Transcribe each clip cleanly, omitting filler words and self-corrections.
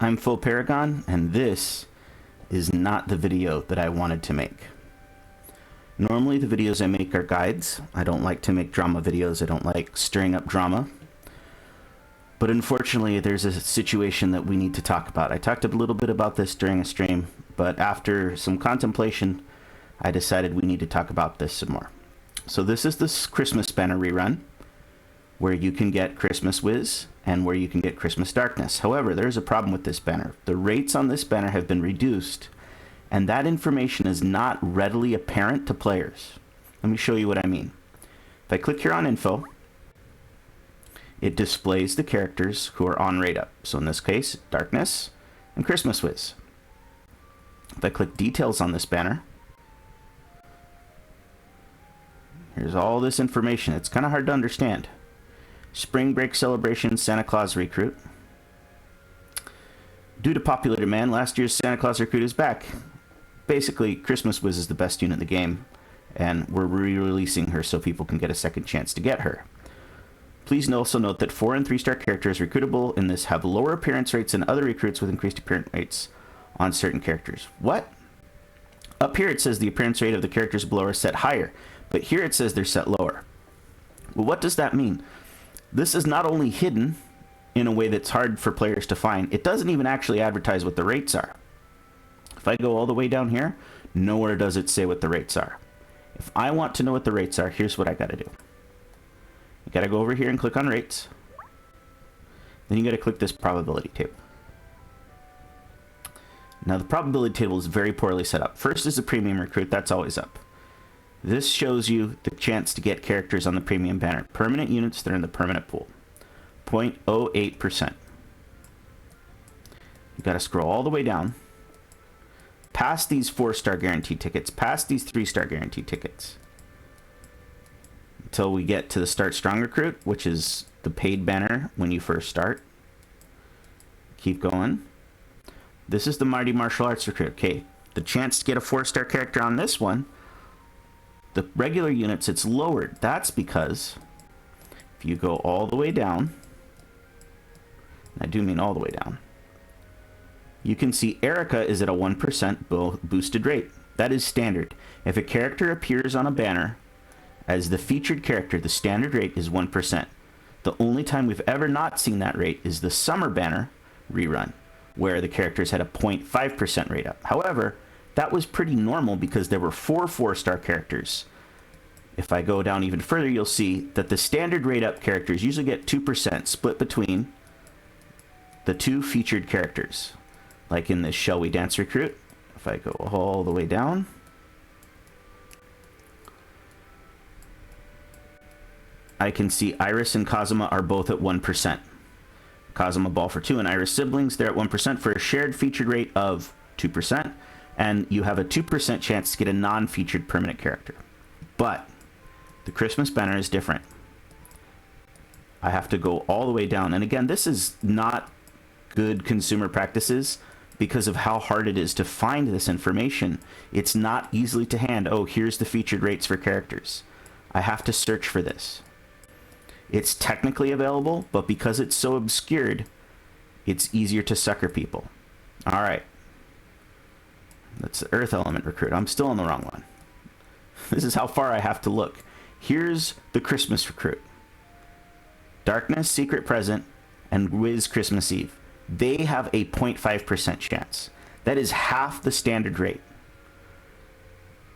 I'm Full Paragon, and this is not the video that I wanted to make. Normally the videos I make are guides. I don't like to make drama videos. I don't like stirring up drama. But unfortunately, there's a situation that we need to talk about. I talked a little bit about this during a stream, but after some contemplation, I decided we need to talk about this some more. So this is this Christmas banner rerun, where you can get Christmas Wiz and where you can get Christmas Darkness. However, there's a problem with this banner. The rates on this banner have been reduced, and that information is not readily apparent to players. Let me show you what I mean. If I click here on info, it displays the characters who are on rate up. So in this case, Darkness and Christmas Wiz. If I click details on this banner, here's all this information. It's kind of hard to understand. Spring break celebration, Santa Claus recruit. Due to popular demand, last year's Santa Claus recruit is back. Basically, Christmas Wiz is the best unit in the game, and we're re-releasing her so people can get a second chance to get her. Please also note that 4- and 3-star characters recruitable in this have lower appearance rates than other recruits with increased appearance rates on certain characters. What? Up here it says the appearance rate of the characters below are set higher, but here it says they're set lower. Well, what does that mean? This is not only hidden in a way that's hard for players to find, it doesn't even actually advertise what the rates are. If I go all the way down here, nowhere does it say what the rates are. If I want to know what the rates are, here's what I gotta do. You gotta go over here and click on rates. Then you gotta click this probability table. Now the probability table is very poorly set up. First is the premium recruit, that's always up. This shows you the chance to get characters on the premium banner. Permanent units that are in the permanent pool. 0.08%. You gotta scroll all the way down. Past these 4-star guaranteed tickets. Past these 3-star guaranteed tickets. Until we get to the Start Strong recruit, which is the paid banner when you first start. Keep going. This is the Mighty Martial Arts recruit. Okay, the chance to get a 4-star character on this one, the regular units, it's lowered. That's because if you go all the way down, and I do mean all the way down, you can see Erica is at a 1% boosted rate. That is standard. If a character appears on a banner as the featured character, the standard rate is 1%. The only time we've ever not seen that rate is the summer banner rerun, where the characters had a 0.5% rate up. However, that was pretty normal because there were 4 4-star characters. If I go down even further, you'll see that the standard rate up characters usually get 2% split between the 2 featured characters. Like in this Shall We Dance recruit, if I go all the way down, I can see Iris and Kazuma are both at 1%. Kazuma Ball for 2 and Iris siblings, they're at 1% for a shared featured rate of 2%. And you have a 2% chance to get a non-featured permanent character. But the Christmas banner is different. I have to go all the way down. And again, this is not good consumer practices because of how hard it is to find this information. It's not easily to hand. Oh, here's the featured rates for characters. I have to search for this. It's technically available, but because it's so obscured, it's easier to sucker people. All right. That's the Earth Element recruit. I'm still on the wrong one. This is how far I have to look. Here's the Christmas recruit. Darkness, Secret Present, and Wiz Christmas Eve. They have a 0.5% chance. That is half the standard rate.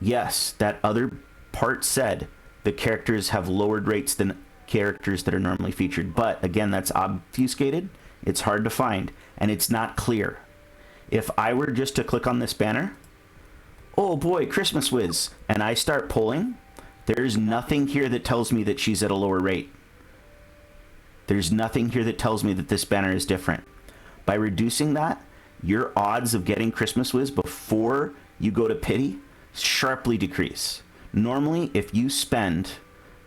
Yes, that other part said the characters have lowered rates than characters that are normally featured. But again, that's obfuscated. It's hard to find, and it's not clear. If I were just to click on this banner, oh boy, Christmas Wiz, and I start pulling, there's nothing here that tells me that she's at a lower rate. There's nothing here that tells me that this banner is different. By reducing that, your odds of getting Christmas Wiz before you go to pity sharply decrease. Normally, if you spend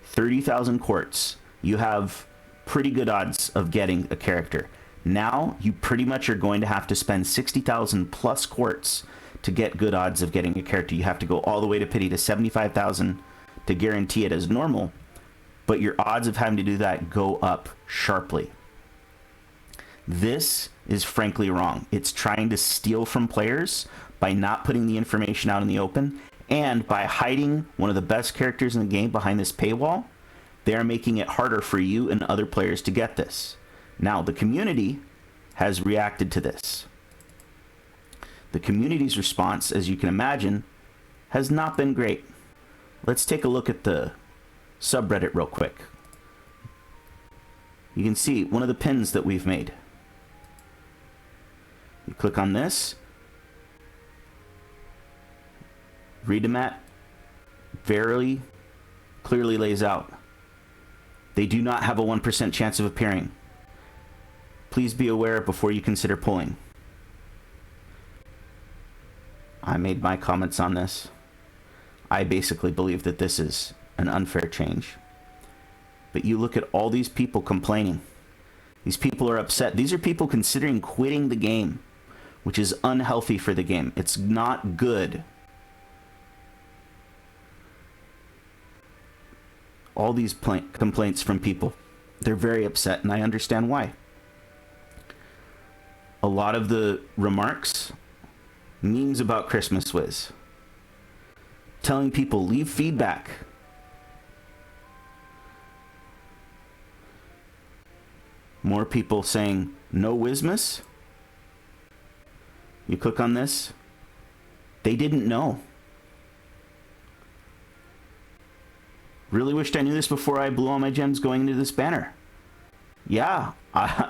30,000 quartz, you have pretty good odds of getting a character. Now, you pretty much are going to have to spend 60,000 plus quartz to get good odds of getting a character. You have to go all the way to pity to 75,000 to guarantee it as normal, but your odds of having to do that go up sharply. This is frankly wrong. It's trying to steal from players by not putting the information out in the open, and by hiding one of the best characters in the game behind this paywall. They are making it harder for you and other players to get this. Now, the community has reacted to this. The community's response, as you can imagine, has not been great. Let's take a look at the subreddit real quick. You can see one of the pins that we've made. You click on this. Redamat very clearly lays out. They do not have a 1% chance of appearing. Please be aware before you consider pulling. I made my comments on this. I basically believe that this is an unfair change. But you look at all these people complaining. These people are upset. These are people considering quitting the game, which is unhealthy for the game. It's not good. All these complaints from people. They're very upset, and I understand why. A lot of the remarks, memes about Christmas Wiz. Telling people, leave feedback. More people saying, no Wizmas. You click on this. They didn't know. Really wished I knew this before I blew all my gems going into this banner. Yeah,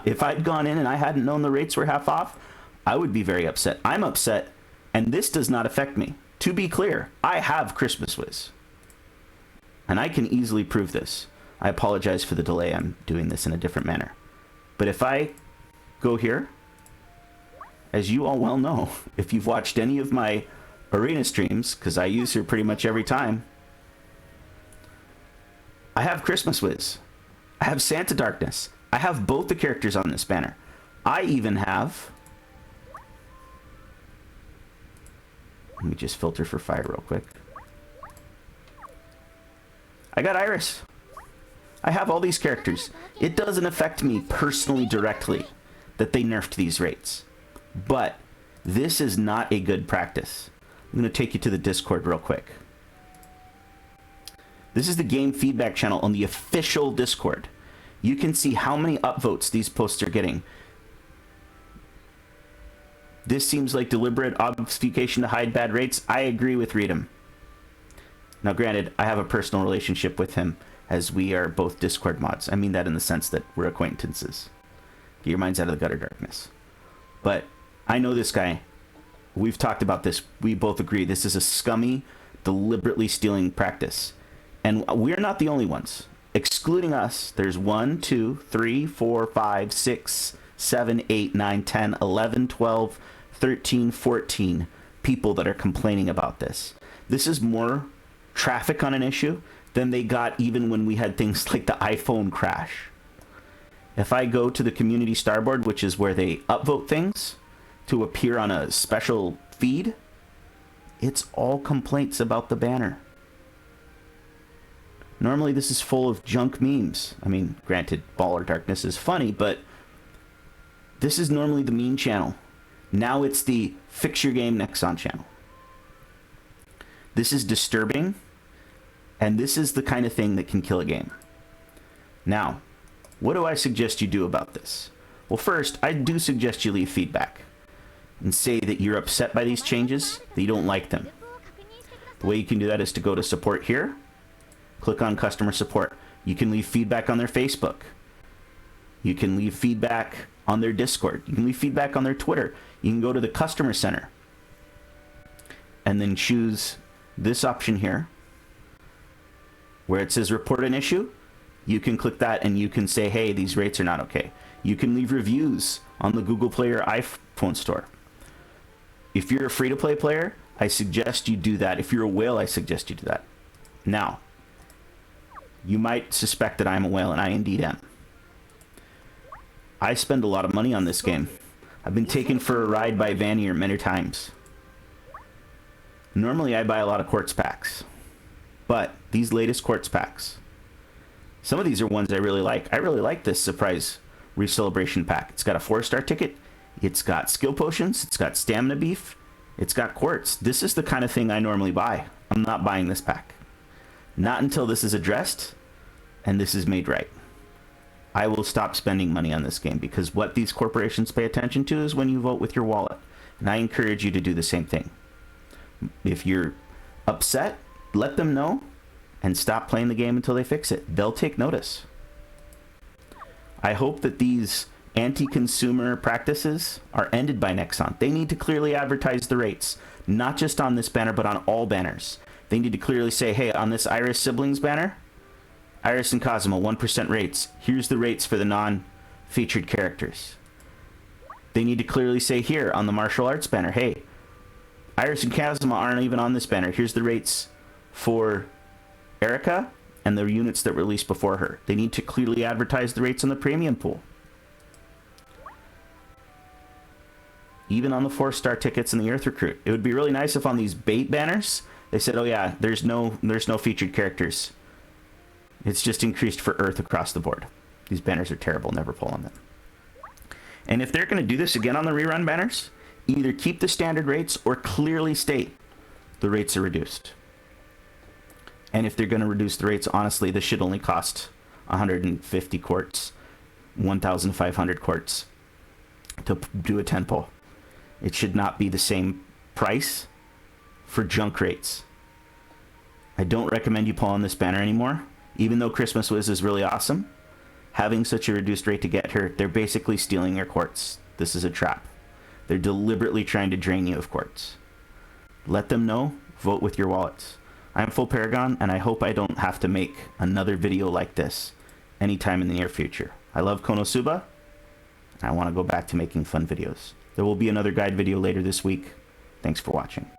if I'd gone in and I hadn't known the rates were half off, I would be very upset. I'm upset, and this does not affect me. To be clear, I have Christmas Wiz, and I can easily prove this. I apologize for the delay. I'm doing this in a different manner. But if I go here, as you all well know, if you've watched any of my arena streams, because I use her pretty much every time, I have Christmas Wiz. I have Santa Darkness. I have both the characters on this banner. I even have... Let me just filter for fire real quick. I got Iris. I have all these characters. It doesn't affect me personally directly that they nerfed these rates. But this is not a good practice. I'm going to take you to the Discord real quick. This is the game feedback channel on the official Discord. You can see how many upvotes these posts are getting. This seems like deliberate obfuscation to hide bad rates. I agree with Rerun. Now, granted, I have a personal relationship with him, as we are both Discord mods. I mean that in the sense that we're acquaintances. Get your minds out of the gutter darkness. But I know this guy. We've talked about this. We both agree this is a scummy, deliberately stealing practice. And we're not the only ones. Excluding us, there's 1, 2, 3, 4, 5, 6, 7, 8, 9, 10, 11, 12, 13, 14 people that are complaining about this. This is more traffic on an issue than they got even when we had things like the iPhone crash. If I go to the community starboard, which is where they upvote things to appear on a special feed, it's all complaints about the banner. Normally this is full of junk memes. I mean, granted, Baller Darkness is funny, but this is normally the meme channel. Now it's the Fix Your Game Nexon channel. This is disturbing, and this is the kind of thing that can kill a game. Now, what do I suggest you do about this? Well, first, I do suggest you leave feedback and say that you're upset by these changes, that you don't like them. The way you can do that is to go to support here, click on customer support. You can leave feedback on their Facebook. You can leave feedback on their Discord. You can leave feedback on their Twitter. You can go to the customer center and then choose this option here where it says report an issue. You can click that and you can say, hey, these rates are not okay. You can leave reviews on the Google Play or iPhone store. If you're a free-to-play player, I suggest you do that. If you're a whale, I suggest you do that. Now, you might suspect that I'm a whale, and I indeed am. I spend a lot of money on this game. I've been taken for a ride by Vanier many times. Normally, I buy a lot of quartz packs. But these latest quartz packs, some of these are ones I really like. I really like this surprise re-celebration pack. It's got a 4-star ticket It's got skill potions. It's got stamina beef. It's got quartz. This is the kind of thing I normally buy. I'm not buying this pack. Not until this is addressed and this is made right. I will stop spending money on this game, because what these corporations pay attention to is when you vote with your wallet. And I encourage you to do the same thing. If you're upset, let them know and stop playing the game until they fix it. They'll take notice. I hope that these anti-consumer practices are ended by Nexon. They need to clearly advertise the rates, not just on this banner, but on all banners. They need to clearly say, hey, on this Iris Siblings banner, Iris and Cosmo, 1% rates. Here's the rates for the non-featured characters. They need to clearly say here on the martial arts banner, hey, Iris and Cosmo aren't even on this banner. Here's the rates for Erica and the units that released before her. They need to clearly advertise the rates on the premium pool. Even on the 4-star tickets in the Earth Recruit. It would be really nice if on these bait banners, they said, oh yeah, there's no featured characters. It's just increased for Earth across the board. These banners are terrible. Never pull on them. And if they're going to do this again on the rerun banners, either keep the standard rates or clearly state the rates are reduced. And if they're going to reduce the rates, honestly, this should only cost 150 quartz, 1,500 quartz to do a 10 pull. It should not be the same price for junk rates. I don't recommend you pull on this banner anymore. Even though Christmas Wiz is really awesome, having such a reduced rate to get her, they're basically stealing your quartz. This is a trap. They're deliberately trying to drain you of quartz. Let them know, vote with your wallets. I'm Full Paragon, and I hope I don't have to make another video like this anytime in the near future. I love Konosuba, and I want to go back to making fun videos. There will be another guide video later this week. Thanks for watching.